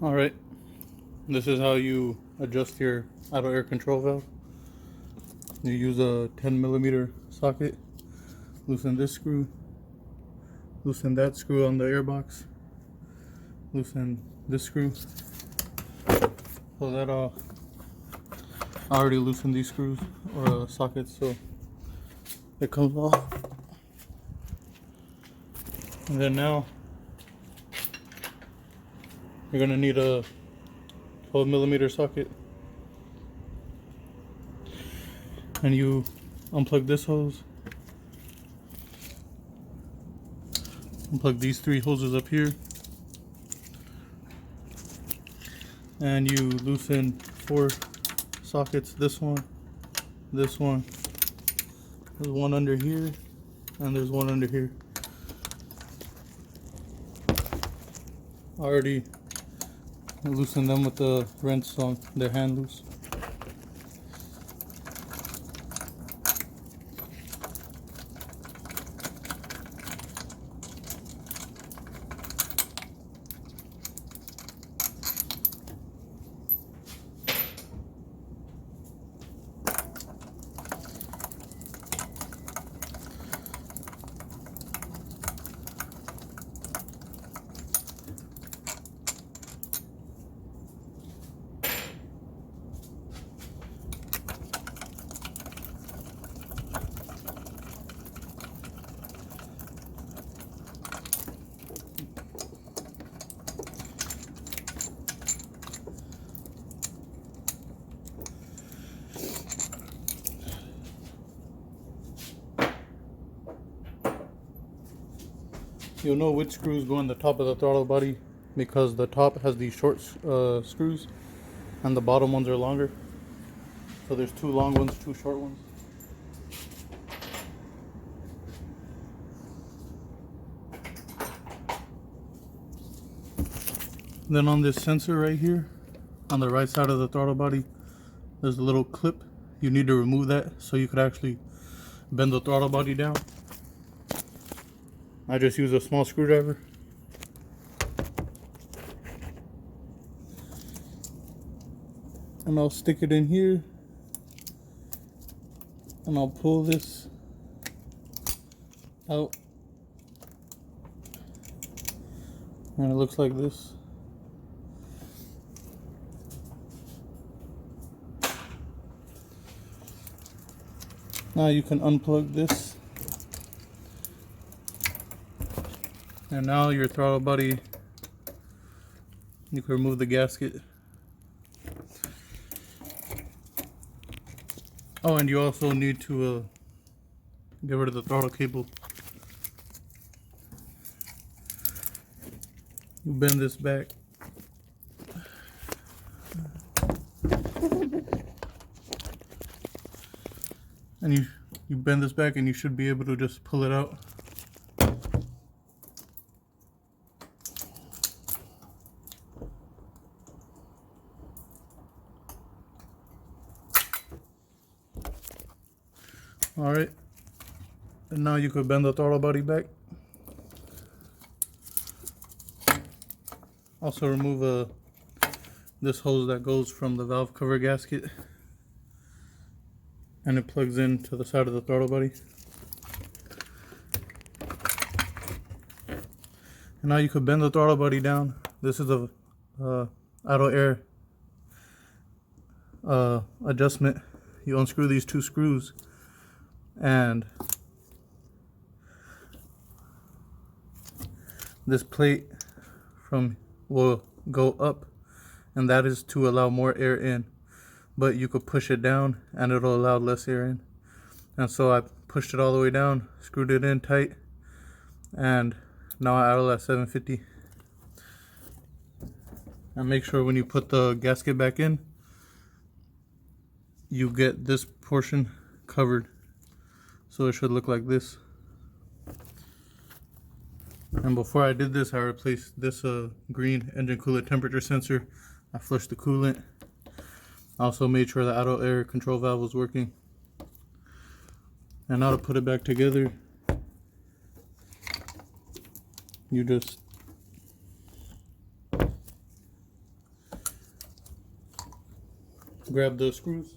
Alright, this is how you adjust your idle air control valve. You use a 10mm socket, loosen this screw, loosen that screw on the air box, loosen this screw. So that I already loosened these screws or sockets, so it comes off. And then now you're gonna need a 12mm socket, and you unplug this hose, unplug these 3 hoses up here, and you loosen 4 sockets. This one, there's one under here, and there's one under here. Already loosen them with the wrench on their hand loose. You'll know which screws go in the top of the throttle body because the top has these short screws and the bottom ones are longer. So there's 2 long ones, 2 short ones. Then on this sensor right here, on the right side of the throttle body, there's a little clip. You need to remove that so you could actually bend the throttle body down. I just use a small screwdriver. And I'll stick it in here. And I'll pull this out. And it looks like this. Now you can unplug this. And now your throttle body, you can remove the gasket. Oh, and you also need to get rid of the throttle cable. You bend this back. And you bend this back and you should be able to just pull it out. Alright, and now you could bend the throttle body back. Also remove this hose that goes from the valve cover gasket, and it plugs into the side of the throttle body. And now you could bend the throttle body down. This is a idle air adjustment. You unscrew these 2 screws, and this plate will go up, and that is to allow more air in, but you could push it down and it'll allow less air in. And so I pushed it all the way down, screwed it in tight, and now I idle at 750. And make sure when you put the gasket back in, you get this portion covered. So it should look like this. And before I did this, I replaced this green engine coolant temperature sensor. I flushed the coolant. I also made sure the idle air control valve was working. And now to put it back together, you just grab the screws.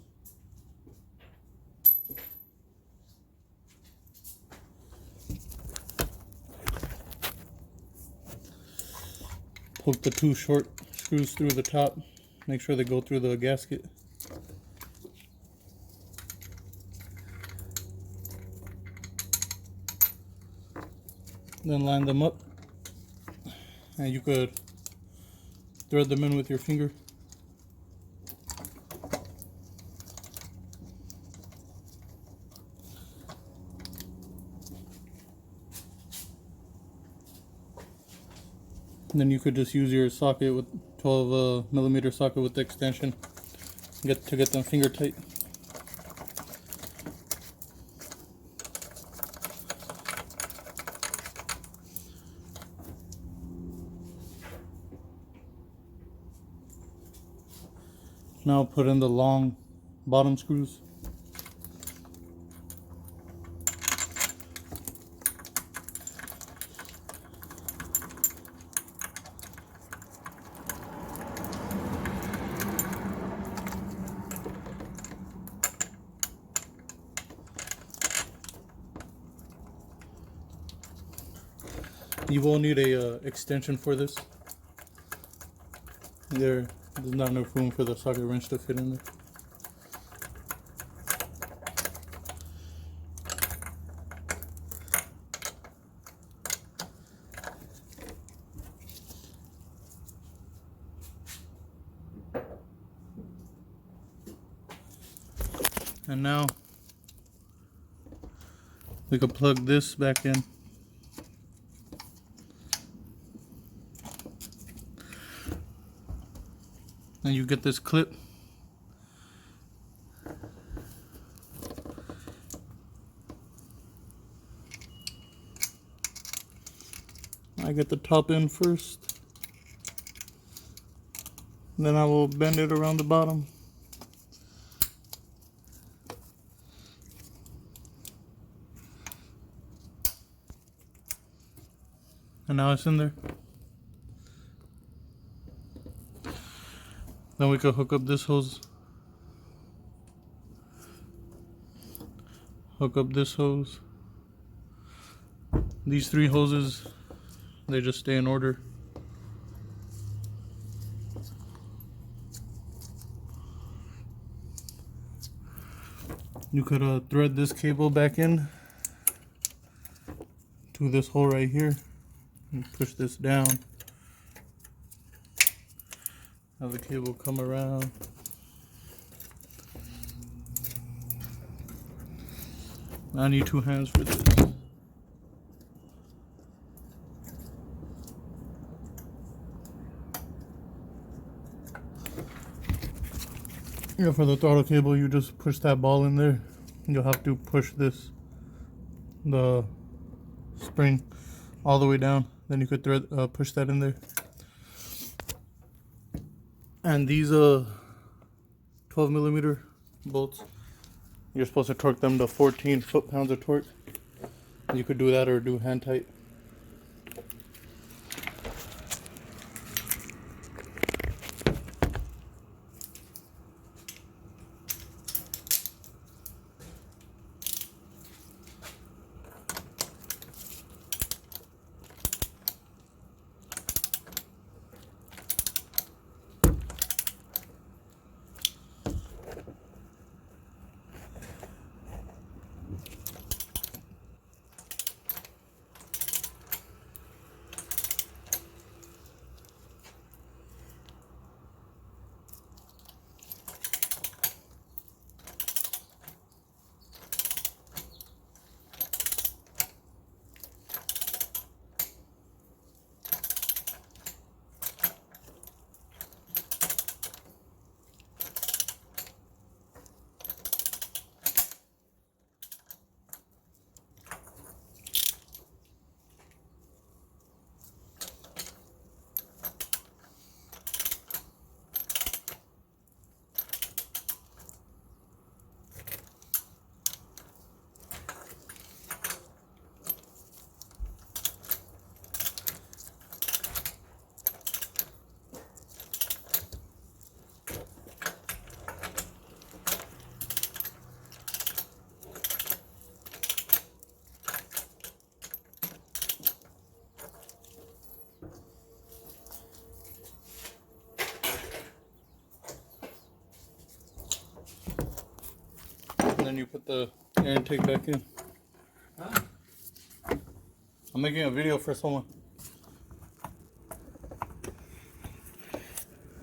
Poke the two short screws through the top. Make sure they go through the gasket. Then line them up. And you could thread them in with your finger. And then you could just use your socket with 12 millimeter socket with the extension to get them finger tight. Now put in the long bottom screws. You will need a extension for this. There's not enough room for the socket wrench to fit in there. And now we can plug this back in. And you get this clip. I get the top end first. Then I will bend it around the bottom. And now it's in there. Then we can hook up this hose. Hook up this hose. These three hoses, they just stay in order. You could thread this cable back in to this hole right here and push this down. Have the cable come around. I need 2 hands for this. Yeah, for the throttle cable, you just push that ball in there. You'll have to push the spring all the way down. Then you could push that in there. And these 12 millimeter bolts, you're supposed to torque them to 14 foot-pounds of torque. You could do that or do hand tight. then you put the air intake back in. Huh? I'm making a video for someone.